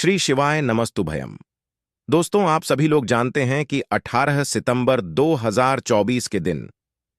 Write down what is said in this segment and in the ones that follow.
श्री शिवाय नमस्तुभयम। दोस्तों, आप सभी लोग जानते हैं कि 18 सितंबर 2024 के दिन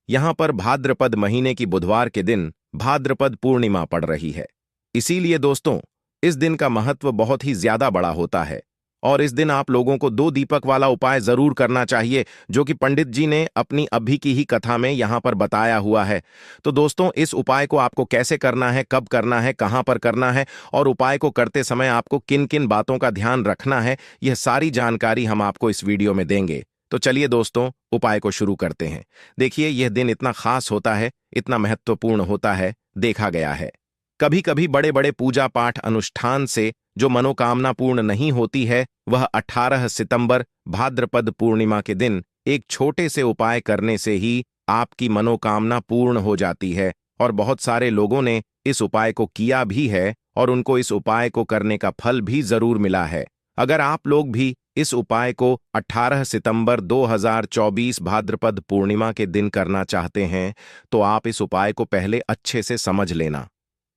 यहां पर भाद्रपद महीने की बुधवार के दिन भाद्रपद पूर्णिमा पड़ रही है। इसीलिए दोस्तों, इस दिन का महत्व बहुत ही ज्यादा बड़ा होता है और इस दिन आप लोगों को 2 दीपक वाला उपाय जरूर करना चाहिए, जो कि पंडित जी ने अपनी अभी की ही कथा में यहां पर बताया हुआ है। तो दोस्तों, इस उपाय को आपको कैसे करना है, कब करना है, कहां पर करना है और उपाय को करते समय आपको किन किन बातों का ध्यान रखना है, यह सारी जानकारी हम आपको इस वीडियो में देंगे। तो चलिए दोस्तों, उपाय को शुरू करते हैं। देखिए, यह दिन इतना खास होता है, इतना महत्वपूर्ण होता है, देखा गया है कभी कभी बड़े बड़े पूजा पाठ अनुष्ठान से जो मनोकामना पूर्ण नहीं होती है, वह 18 सितंबर भाद्रपद पूर्णिमा के दिन एक छोटे से उपाय करने से ही आपकी मनोकामना पूर्ण हो जाती है। और बहुत सारे लोगों ने इस उपाय को किया भी है और उनको इस उपाय को करने का फल भी जरूर मिला है। अगर आप लोग भी इस उपाय को 18 सितंबर 2024 भाद्रपद पूर्णिमा के दिन करना चाहते हैं, तो आप इस उपाय को पहले अच्छे से समझ लेना,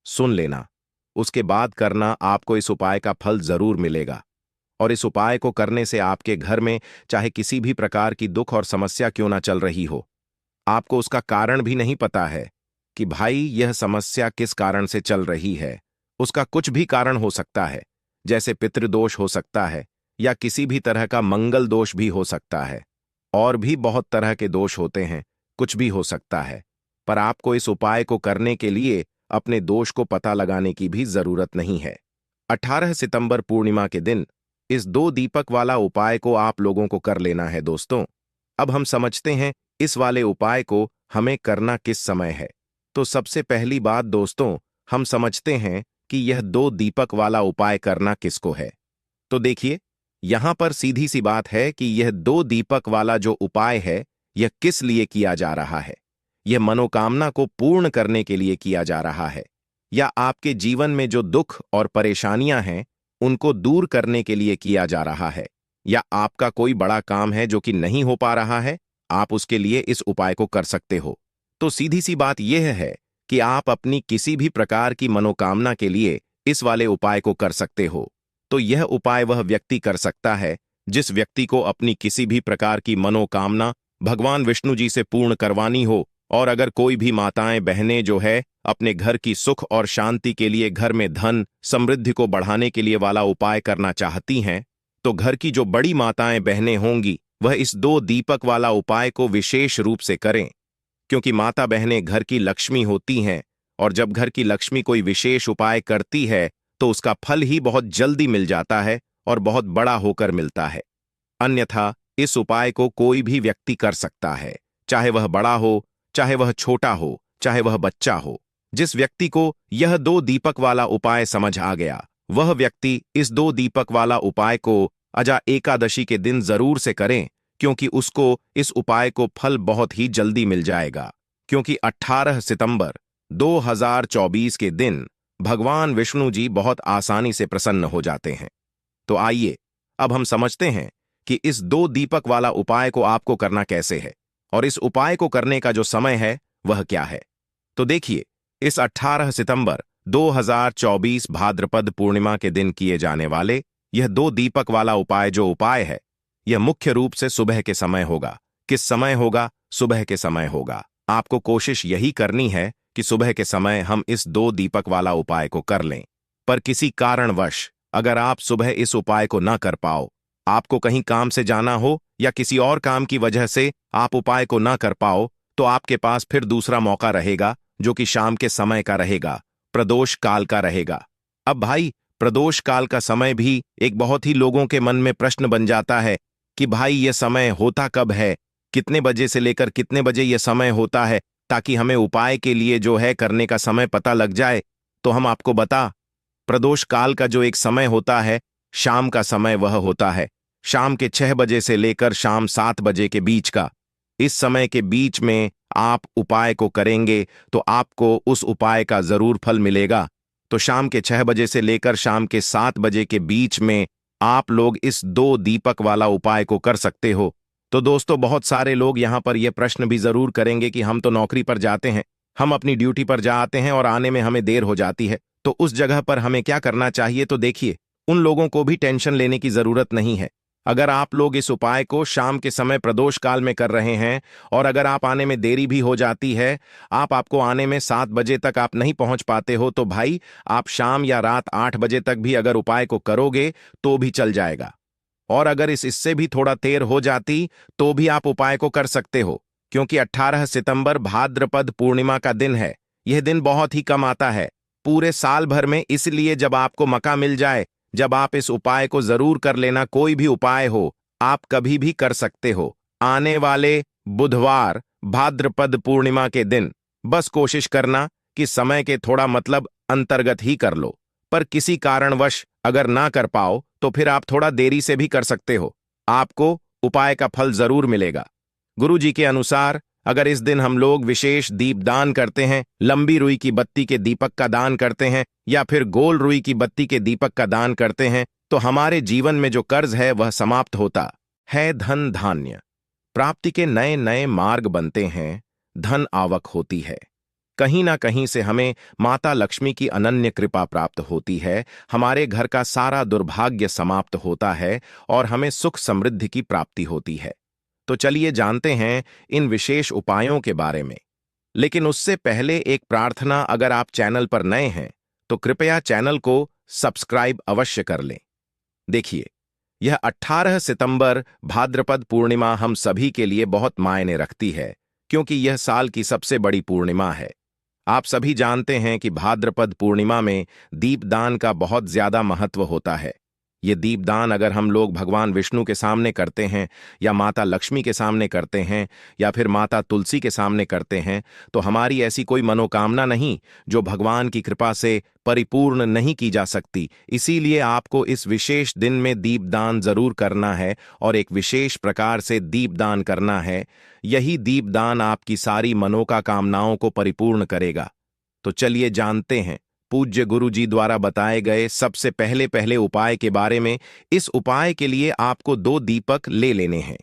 सुन लेना, उसके बाद करना। आपको इस उपाय का फल जरूर मिलेगा। और इस उपाय को करने से आपके घर में चाहे किसी भी प्रकार की दुख और समस्या क्यों ना चल रही हो, आपको उसका कारण भी नहीं पता है कि भाई यह समस्या किस कारण से चल रही है। उसका कुछ भी कारण हो सकता है, जैसे पितृदोष हो सकता है या किसी भी तरह का मंगल दोष भी हो सकता है, और भी बहुत तरह के दोष होते हैं, कुछ भी हो सकता है। पर आपको इस उपाय को करने के लिए अपने दोष को पता लगाने की भी जरूरत नहीं है। 18 सितंबर पूर्णिमा के दिन इस 2 दीपक वाला उपाय को आप लोगों को कर लेना है। दोस्तों, अब हम समझते हैं इस वाले उपाय को हमें करना किस समय है। तो सबसे पहली बात दोस्तों, हम समझते हैं कि यह 2 दीपक वाला उपाय करना किसको है। तो देखिए, यहां पर सीधी सी बात है कि यह 2 दीपक वाला जो उपाय है, यह किस लिए किया जा रहा है। यह मनोकामना को पूर्ण करने के लिए किया जा रहा है, या आपके जीवन में जो दुख और परेशानियां हैं उनको दूर करने के लिए किया जा रहा है, या आपका कोई बड़ा काम है जो कि नहीं हो पा रहा है, आप उसके लिए इस उपाय को कर सकते हो। तो सीधी सी बात यह है कि आप अपनी किसी भी प्रकार की मनोकामना के लिए इस वाले उपाय को कर सकते हो। तो यह उपाय वह व्यक्ति कर सकता है जिस व्यक्ति को अपनी किसी भी प्रकार की मनोकामना भगवान विष्णु जी से पूर्ण करवानी हो। और अगर कोई भी माताएं बहनें जो है अपने घर की सुख और शांति के लिए, घर में धन समृद्धि को बढ़ाने के लिए वाला उपाय करना चाहती हैं, तो घर की जो बड़ी माताएं बहनें होंगी वह इस 2 दीपक वाला उपाय को विशेष रूप से करें, क्योंकि माता बहनें घर की लक्ष्मी होती हैं और जब घर की लक्ष्मी कोई विशेष उपाय करती है तो उसका फल ही बहुत जल्दी मिल जाता है और बहुत बड़ा होकर मिलता है। अन्यथा इस उपाय को कोई भी व्यक्ति कर सकता है, चाहे वह बड़ा हो, चाहे वह छोटा हो, चाहे वह बच्चा हो। जिस व्यक्ति को यह 2 दीपक वाला उपाय समझ आ गया, वह व्यक्ति इस 2 दीपक वाला उपाय को अजा एकादशी के दिन जरूर से करें, क्योंकि उसको इस उपाय को फल बहुत ही जल्दी मिल जाएगा। क्योंकि 18 सितंबर 2024 के दिन भगवान विष्णु जी बहुत आसानी से प्रसन्न हो जाते हैं। तो आइए अब हम समझते हैं कि इस 2 दीपक वाला उपाय को आपको करना कैसे है और इस उपाय को करने का जो समय है वह क्या है। तो देखिए, इस 18 सितंबर 2024 भाद्रपद पूर्णिमा के दिन किए जाने वाले यह 2 दीपक वाला उपाय जो उपाय है, यह मुख्य रूप से सुबह के समय होगा। किस समय होगा? सुबह के समय होगा। आपको कोशिश यही करनी है कि सुबह के समय हम इस 2 दीपक वाला उपाय को कर लें। पर किसी कारणवश अगर आप सुबह इस उपाय को ना कर पाओ, आपको कहीं काम से जाना हो या किसी और काम की वजह से आप उपाय को ना कर पाओ, तो आपके पास फिर दूसरा मौका रहेगा, जो कि शाम के समय का रहेगा, प्रदोष काल का रहेगा। अब भाई, प्रदोष काल का समय भी एक बहुत ही लोगों के मन में प्रश्न बन जाता है कि भाई यह समय होता कब है, कितने बजे से लेकर कितने बजे यह समय होता है, ताकि हमें उपाय के लिए जो है करने का समय पता लग जाए। तो हम आपको बता, प्रदोष काल का जो एक समय होता है, शाम का समय वह होता है शाम के 6 बजे से लेकर शाम 7 बजे के बीच का। इस समय के बीच में आप उपाय को करेंगे तो आपको उस उपाय का जरूर फल मिलेगा। तो शाम के 6 बजे से लेकर शाम के 7 बजे के बीच में आप लोग इस 2 दीपक वाला उपाय को कर सकते हो। तो दोस्तों, बहुत सारे लोग यहाँ पर यह प्रश्न भी जरूर करेंगे कि हम तो नौकरी पर जाते हैं, हम अपनी ड्यूटी पर जाते हैं और आने में हमें देर हो जाती है, तो उस जगह पर हमें क्या करना चाहिए। तो देखिए, उन लोगों को भी टेंशन लेने की जरूरत नहीं है। अगर आप लोग इस उपाय को शाम के समय प्रदोष काल में कर रहे हैं और अगर आप आने में देरी भी हो जाती है, आपको आने में 7 बजे तक आप नहीं पहुंच पाते हो, तो भाई आप शाम या रात 8 बजे तक भी अगर उपाय को करोगे तो भी चल जाएगा। और अगर इससे भी थोड़ा देर हो जाती तो भी आप उपाय को कर सकते हो, क्योंकि 18 सितंबर भाद्रपद पूर्णिमा का दिन है। यह दिन बहुत ही कम आता है पूरे साल भर में, इसलिए जब आपको मौका मिल जाए, जब आप इस उपाय को जरूर कर लेना। कोई भी उपाय हो, आप कभी भी कर सकते हो। आने वाले बुधवार भाद्रपद पूर्णिमा के दिन बस कोशिश करना कि समय के थोड़ा अंतर्गत ही कर लो, पर किसी कारणवश अगर ना कर पाओ तो फिर आप थोड़ा देरी से भी कर सकते हो। आपको उपाय का फल जरूर मिलेगा। गुरु जी के अनुसार अगर इस दिन हम लोग विशेष दीप दान करते हैं, लंबी रुई की बत्ती के दीपक का दान करते हैं या फिर गोल रुई की बत्ती के दीपक का दान करते हैं, तो हमारे जीवन में जो कर्ज है वह समाप्त होता है। धन धान्य प्राप्ति के नए नए मार्ग बनते हैं, धन आवक होती है। कहीं ना कहीं से हमें माता लक्ष्मी की अनन्य कृपा प्राप्त होती है, हमारे घर का सारा दुर्भाग्य समाप्त होता है और हमें सुख समृद्धि की प्राप्ति होती है। तो चलिए जानते हैं इन विशेष उपायों के बारे में। लेकिन उससे पहले एक प्रार्थना, अगर आप चैनल पर नए हैं तो कृपया चैनल को सब्सक्राइब अवश्य कर लें। देखिए, यह 18 सितंबर भाद्रपद पूर्णिमा हम सभी के लिए बहुत मायने रखती है, क्योंकि यह साल की सबसे बड़ी पूर्णिमा है। आप सभी जानते हैं कि भाद्रपद पूर्णिमा में दीपदान का बहुत ज्यादा महत्व होता है। ये दीपदान अगर हम लोग भगवान विष्णु के सामने करते हैं या माता लक्ष्मी के सामने करते हैं या फिर माता तुलसी के सामने करते हैं, तो हमारी ऐसी कोई मनोकामना नहीं जो भगवान की कृपा से परिपूर्ण नहीं की जा सकती। इसीलिए आपको इस विशेष दिन में दीपदान जरूर करना है और एक विशेष प्रकार से दीपदान करना है। यही दीपदान आपकी सारी मनोकामनाओं को परिपूर्ण करेगा। तो चलिए जानते हैं पूज्य गुरु जी द्वारा बताए गए सबसे पहले उपाय के बारे में। इस उपाय के लिए आपको 2 दीपक ले लेने हैं।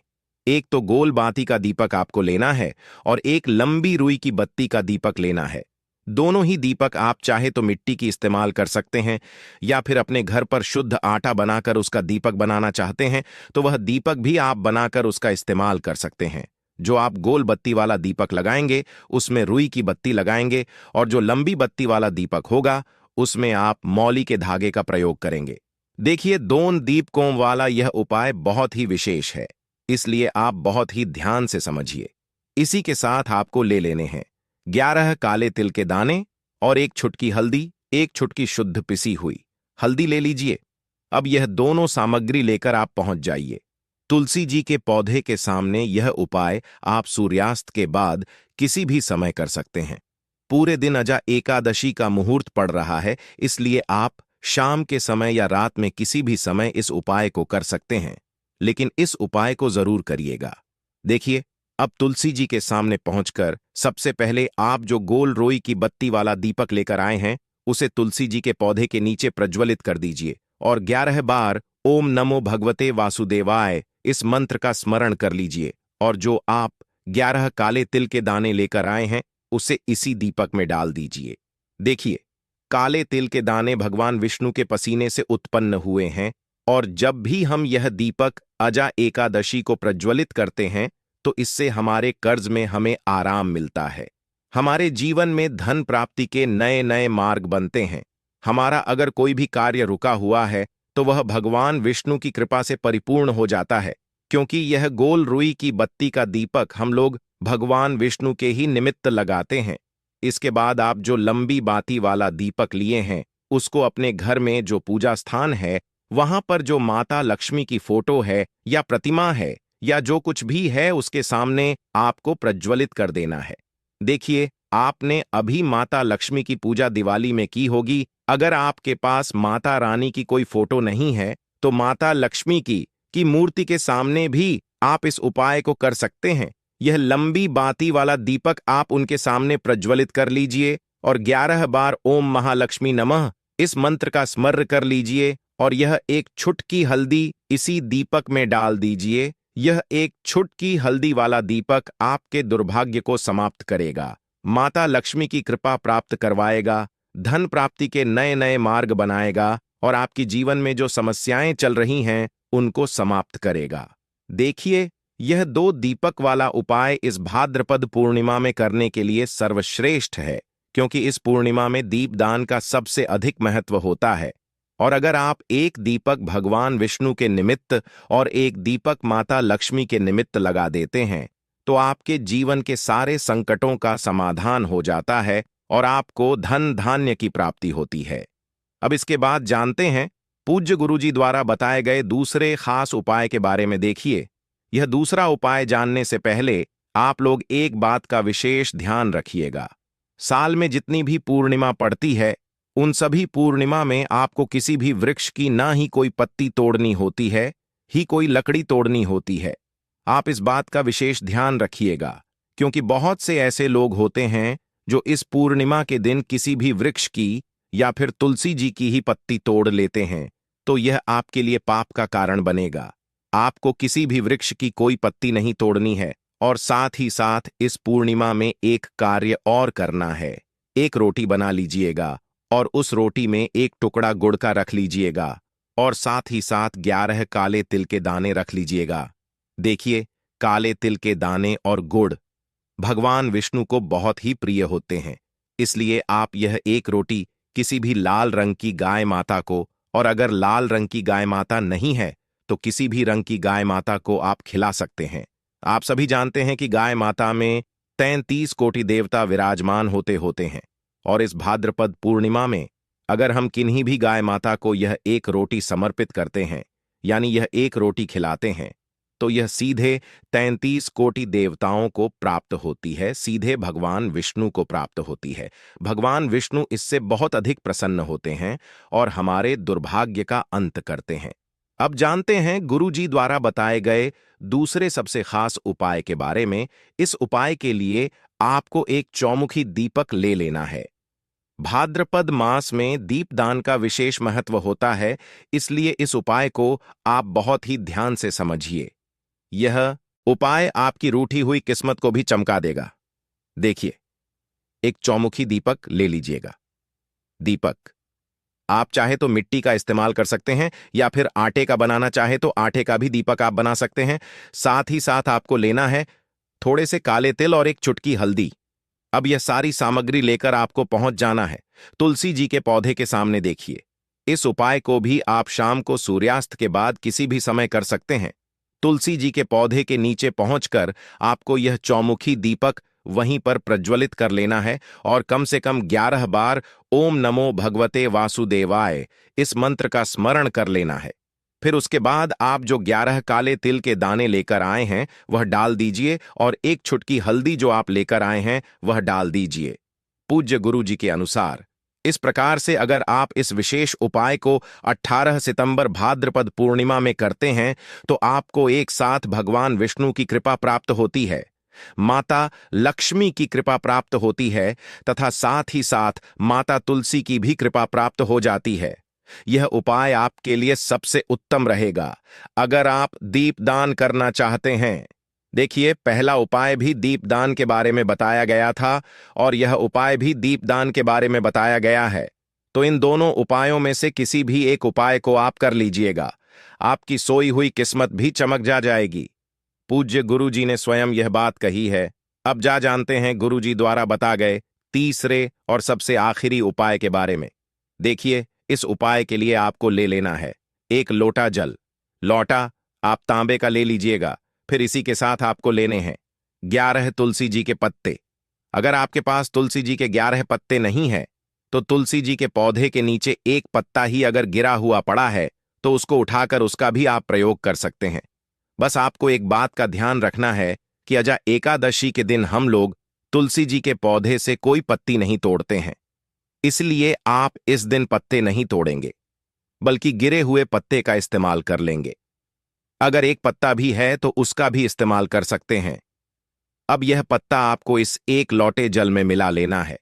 एक तो गोल बाती का दीपक आपको लेना है और एक लंबी रुई की बत्ती का दीपक लेना है। दोनों ही दीपक आप चाहे तो मिट्टी की इस्तेमाल कर सकते हैं या फिर अपने घर पर शुद्ध आटा बनाकर उसका दीपक बनाना चाहते हैं तो वह दीपक भी आप बनाकर उसका इस्तेमाल कर सकते हैं। जो आप गोल बत्ती वाला दीपक लगाएंगे उसमें रुई की बत्ती लगाएंगे और जो लंबी बत्ती वाला दीपक होगा उसमें आप मौली के धागे का प्रयोग करेंगे। देखिए, 2 दीपकों वाला यह उपाय बहुत ही विशेष है, इसलिए आप बहुत ही ध्यान से समझिए। इसी के साथ आपको ले लेने हैं 11 काले तिल के दाने और 1 चुटकी हल्दी, 1 चुटकी शुद्ध पिसी हुई हल्दी ले लीजिए। अब यह दोनों सामग्री लेकर आप पहुंच जाइए तुलसी जी के पौधे के सामने। यह उपाय आप सूर्यास्त के बाद किसी भी समय कर सकते हैं। पूरे दिन अजा एकादशी का मुहूर्त पड़ रहा है, इसलिए आप शाम के समय या रात में किसी भी समय इस उपाय को कर सकते हैं, लेकिन इस उपाय को जरूर करिएगा। देखिए, अब तुलसी जी के सामने पहुंचकर सबसे पहले आप जो गोल रोई की बत्ती वाला दीपक लेकर आए हैं उसे तुलसी जी के पौधे के नीचे प्रज्वलित कर दीजिए और 11 बार ओम नमो भगवते वासुदेवाय इस मंत्र का स्मरण कर लीजिए। और जो आप 11 काले तिल के दाने लेकर आए हैं उसे इसी दीपक में डाल दीजिए। देखिए, काले तिल के दाने भगवान विष्णु के पसीने से उत्पन्न हुए हैं और जब भी हम यह दीपक अजा एकादशी को प्रज्वलित करते हैं तो इससे हमारे कर्ज में हमें आराम मिलता है, हमारे जीवन में धन प्राप्ति के नए नए मार्ग बनते हैं। हमारा अगर कोई भी कार्य रुका हुआ है तो वह भगवान विष्णु की कृपा से परिपूर्ण हो जाता है, क्योंकि यह गोल रुई की बत्ती का दीपक हम लोग भगवान विष्णु के ही निमित्त लगाते हैं। इसके बाद आप जो लंबी बाती वाला दीपक लिए हैं उसको अपने घर में जो पूजा स्थान है वहां पर जो माता लक्ष्मी की फोटो है या प्रतिमा है या जो कुछ भी है उसके सामने आपको प्रज्वलित कर देना है। देखिए, आपने अभी माता लक्ष्मी की पूजा दिवाली में की होगी। अगर आपके पास माता रानी की कोई फोटो नहीं है तो माता लक्ष्मी की मूर्ति के सामने भी आप इस उपाय को कर सकते हैं। यह लंबी बाती वाला दीपक आप उनके सामने प्रज्वलित कर लीजिए और 11 बार ओम महालक्ष्मी नमः इस मंत्र का स्मरण कर लीजिए और यह 1 चुटकी हल्दी इसी दीपक में डाल दीजिए। यह 1 चुटकी हल्दी वाला दीपक आपके दुर्भाग्य को समाप्त करेगा, माता लक्ष्मी की कृपा प्राप्त करवाएगा, धन प्राप्ति के नए नए मार्ग बनाएगा और आपकी जीवन में जो समस्याएं चल रही हैं उनको समाप्त करेगा। देखिए, यह 2 दीपक वाला उपाय इस भाद्रपद पूर्णिमा में करने के लिए सर्वश्रेष्ठ है, क्योंकि इस पूर्णिमा में दीपदान का सबसे अधिक महत्व होता है। और अगर आप एक दीपक भगवान विष्णु के निमित्त और एक दीपक माता लक्ष्मी के निमित्त लगा देते हैं तो आपके जीवन के सारे संकटों का समाधान हो जाता है और आपको धन धान्य की प्राप्ति होती है। अब इसके बाद जानते हैं पूज्य गुरुजी द्वारा बताए गए दूसरे खास उपाय के बारे में। देखिए, यह दूसरा उपाय जानने से पहले आप लोग एक बात का विशेष ध्यान रखिएगा। साल में जितनी भी पूर्णिमा पड़ती है उन सभी पूर्णिमा में आपको किसी भी वृक्ष की ना ही कोई पत्ती तोड़नी होती है, ही कोई लकड़ी तोड़नी होती है। आप इस बात का विशेष ध्यान रखिएगा, क्योंकि बहुत से ऐसे लोग होते हैं जो इस पूर्णिमा के दिन किसी भी वृक्ष की या फिर तुलसी जी की ही पत्ती तोड़ लेते हैं, तो यह आपके लिए पाप का कारण बनेगा। आपको किसी भी वृक्ष की कोई पत्ती नहीं तोड़नी है और साथ ही साथ इस पूर्णिमा में एक कार्य और करना है। एक रोटी बना लीजिएगा और उस रोटी में एक टुकड़ा गुड़ का रख लीजिएगा और साथ ही साथ 11 काले तिल के दाने रख लीजिएगा। देखिए, काले तिल के दाने और गुड़ भगवान विष्णु को बहुत ही प्रिय होते हैं, इसलिए आप यह एक रोटी किसी भी लाल रंग की गाय माता को, और अगर लाल रंग की गाय माता नहीं है तो किसी भी रंग की गाय माता को आप खिला सकते हैं। आप सभी जानते हैं कि गाय माता में 33 कोटि देवता विराजमान होते हैं, और इस भाद्रपद पूर्णिमा में अगर हम किन्हीं भी गाय माता को यह एक रोटी समर्पित करते हैं, यानी यह एक रोटी खिलाते हैं, तो यह सीधे 33 कोटि देवताओं को प्राप्त होती है, सीधे भगवान विष्णु को प्राप्त होती है। भगवान विष्णु इससे बहुत अधिक प्रसन्न होते हैं और हमारे दुर्भाग्य का अंत करते हैं। अब जानते हैं गुरुजी द्वारा बताए गए दूसरे सबसे खास उपाय के बारे में। इस उपाय के लिए आपको एक चौमुखी दीपक ले लेना है। भाद्रपद मास में दीपदान का विशेष महत्व होता है, इसलिए इस उपाय को आप बहुत ही ध्यान से समझिए। यह उपाय आपकी रूठी हुई किस्मत को भी चमका देगा। देखिए, एक चौमुखी दीपक ले लीजिएगा। दीपक आप चाहे तो मिट्टी का इस्तेमाल कर सकते हैं या फिर आटे का बनाना चाहे तो आटे का भी दीपक आप बना सकते हैं। साथ ही साथ आपको लेना है थोड़े से काले तिल और एक चुटकी हल्दी। अब यह सारी सामग्री लेकर आपको पहुंच जाना है तुलसी जी के पौधे के सामने। देखिए, इस उपाय को भी आप शाम को सूर्यास्त के बाद किसी भी समय कर सकते हैं। तुलसी जी के पौधे के नीचे पहुंचकर आपको यह चौमुखी दीपक वहीं पर प्रज्वलित कर लेना है और कम से कम 11 बार ओम नमो भगवते वासुदेवाय इस मंत्र का स्मरण कर लेना है। फिर उसके बाद आप जो 11 काले तिल के दाने लेकर आए हैं वह डाल दीजिए और एक चुटकी हल्दी जो आप लेकर आए हैं वह डाल दीजिए पूज्य गुरु जी के अनुसार। इस प्रकार से अगर आप इस विशेष उपाय को 18 सितंबर भाद्रपद पूर्णिमा में करते हैं तो आपको एक साथ भगवान विष्णु की कृपा प्राप्त होती है, माता लक्ष्मी की कृपा प्राप्त होती है तथा साथ ही साथ माता तुलसी की भी कृपा प्राप्त हो जाती है। यह उपाय आपके लिए सबसे उत्तम रहेगा अगर आप दीपदान करना चाहते हैं। देखिए, पहला उपाय भी दीपदान के बारे में बताया गया था और यह उपाय भी दीपदान के बारे में बताया गया है, तो इन दोनों उपायों में से किसी भी एक उपाय को आप कर लीजिएगा। आपकी सोई हुई किस्मत भी चमक जाएगी। पूज्य गुरुजी ने स्वयं यह बात कही है। अब जानते हैं गुरुजी द्वारा बता गए तीसरे और सबसे आखिरी उपाय के बारे में। देखिए, इस उपाय के लिए आपको ले लेना है एक लोटा जल। लोटा आप तांबे का ले लीजिएगा। फिर इसी के साथ आपको लेने हैं 11 तुलसी जी के पत्ते। अगर आपके पास तुलसी जी के 11 पत्ते नहीं है तो तुलसी जी के पौधे के नीचे एक पत्ता ही अगर गिरा हुआ पड़ा है तो उसको उठाकर उसका भी आप प्रयोग कर सकते हैं। बस आपको एक बात का ध्यान रखना है कि अजा एकादशी के दिन हम लोग तुलसी जी के पौधे से कोई पत्ती नहीं तोड़ते हैं, इसलिए आप इस दिन पत्ते नहीं तोड़ेंगे बल्कि गिरे हुए पत्ते का इस्तेमाल कर लेंगे। अगर एक पत्ता भी है तो उसका भी इस्तेमाल कर सकते हैं। अब यह पत्ता आपको इस एक लोटे जल में मिला लेना है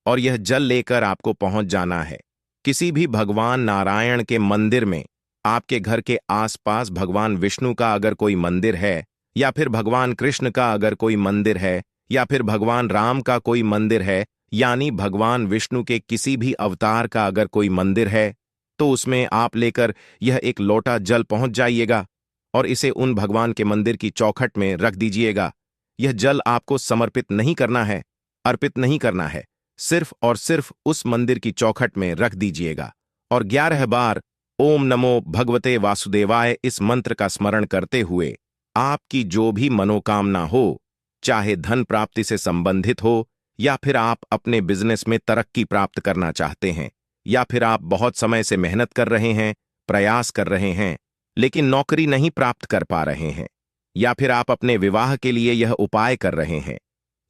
और यह जल लेकर आपको पहुंच जाना है किसी भी भगवान नारायण के मंदिर में। आपके घर के आसपास भगवान विष्णु का अगर कोई मंदिर है या फिर भगवान कृष्ण का अगर कोई मंदिर है या फिर भगवान राम का कोई मंदिर है, यानी भगवान विष्णु के किसी भी अवतार का अगर कोई मंदिर है तो उसमें आप लेकर यह एक लोटा जल पहुंच जाइएगा और इसे उन भगवान के मंदिर की चौखट में रख दीजिएगा। यह जल आपको समर्पित नहीं करना है, अर्पित नहीं करना है, सिर्फ और सिर्फ उस मंदिर की चौखट में रख दीजिएगा और 11 बार ओम नमो भगवते वासुदेवाय इस मंत्र का स्मरण करते हुए आपकी जो भी मनोकामना हो, चाहे धन प्राप्ति से संबंधित हो, या फिर आप अपने बिजनेस में तरक्की प्राप्त करना चाहते हैं, या फिर आप बहुत समय से मेहनत कर रहे हैं, प्रयास कर रहे हैं, लेकिन नौकरी नहीं प्राप्त कर पा रहे हैं, या फिर आप अपने विवाह के लिए यह उपाय कर रहे हैं,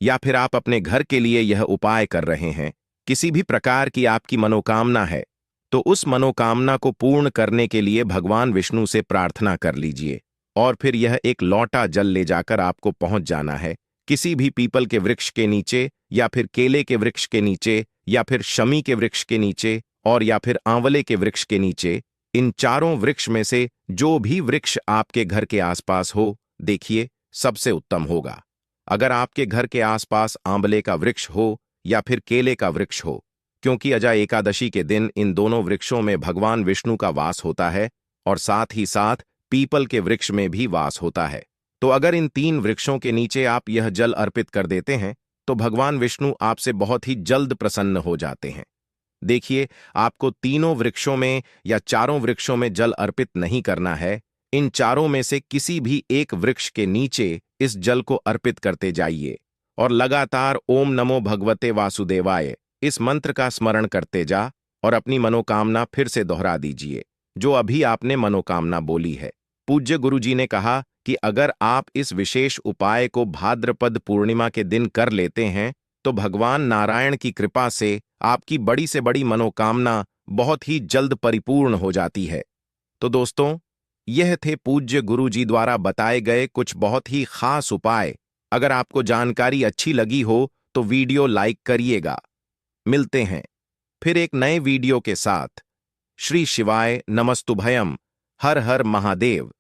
या फिर आप अपने घर के लिए यह उपाय कर रहे हैं, किसी भी प्रकार की आपकी मनोकामना है, तो उस मनोकामना को पूर्ण करने के लिए भगवान विष्णु से प्रार्थना कर लीजिए और फिर यह एक लोटा जल ले जाकर आपको पहुंच जाना है किसी भी पीपल के वृक्ष के नीचे, या फिर केले के वृक्ष के नीचे, या फिर शमी के वृक्ष के नीचे, और या फिर आंवले के वृक्ष के नीचे। इन चारों वृक्ष में से जो भी वृक्ष आपके घर के आसपास हो, देखिए सबसे उत्तम होगा अगर आपके घर के आसपास आंवले का वृक्ष हो या फिर केले का वृक्ष हो, क्योंकि अजय एकादशी के दिन इन दोनों वृक्षों में भगवान विष्णु का वास होता है और साथ ही साथ पीपल के वृक्ष में भी वास होता है। तो अगर इन 3 वृक्षों के नीचे आप यह जल अर्पित कर देते हैं तो भगवान विष्णु आपसे बहुत ही जल्द प्रसन्न हो जाते हैं। देखिए, आपको तीनों वृक्षों में या चारों वृक्षों में जल अर्पित नहीं करना है, इन चारों में से किसी भी एक वृक्ष के नीचे इस जल को अर्पित करते जाइए और लगातार ओम नमो भगवते वासुदेवाय इस मंत्र का स्मरण करते जा और अपनी मनोकामना फिर से दोहरा दीजिए जो अभी आपने मनोकामना बोली है। पूज्य गुरुजी ने कहा कि अगर आप इस विशेष उपाय को भाद्रपद पूर्णिमा के दिन कर लेते हैं तो भगवान नारायण की कृपा से आपकी बड़ी से बड़ी मनोकामना बहुत ही जल्द परिपूर्ण हो जाती है। तो दोस्तों, यह थे पूज्य गुरुजी द्वारा बताए गए कुछ बहुत ही खास उपाय। अगर आपको जानकारी अच्छी लगी हो तो वीडियो लाइक करिएगा। मिलते हैं फिर एक नए वीडियो के साथ। श्री शिवाय नमस्तुभयम। हर हर महादेव।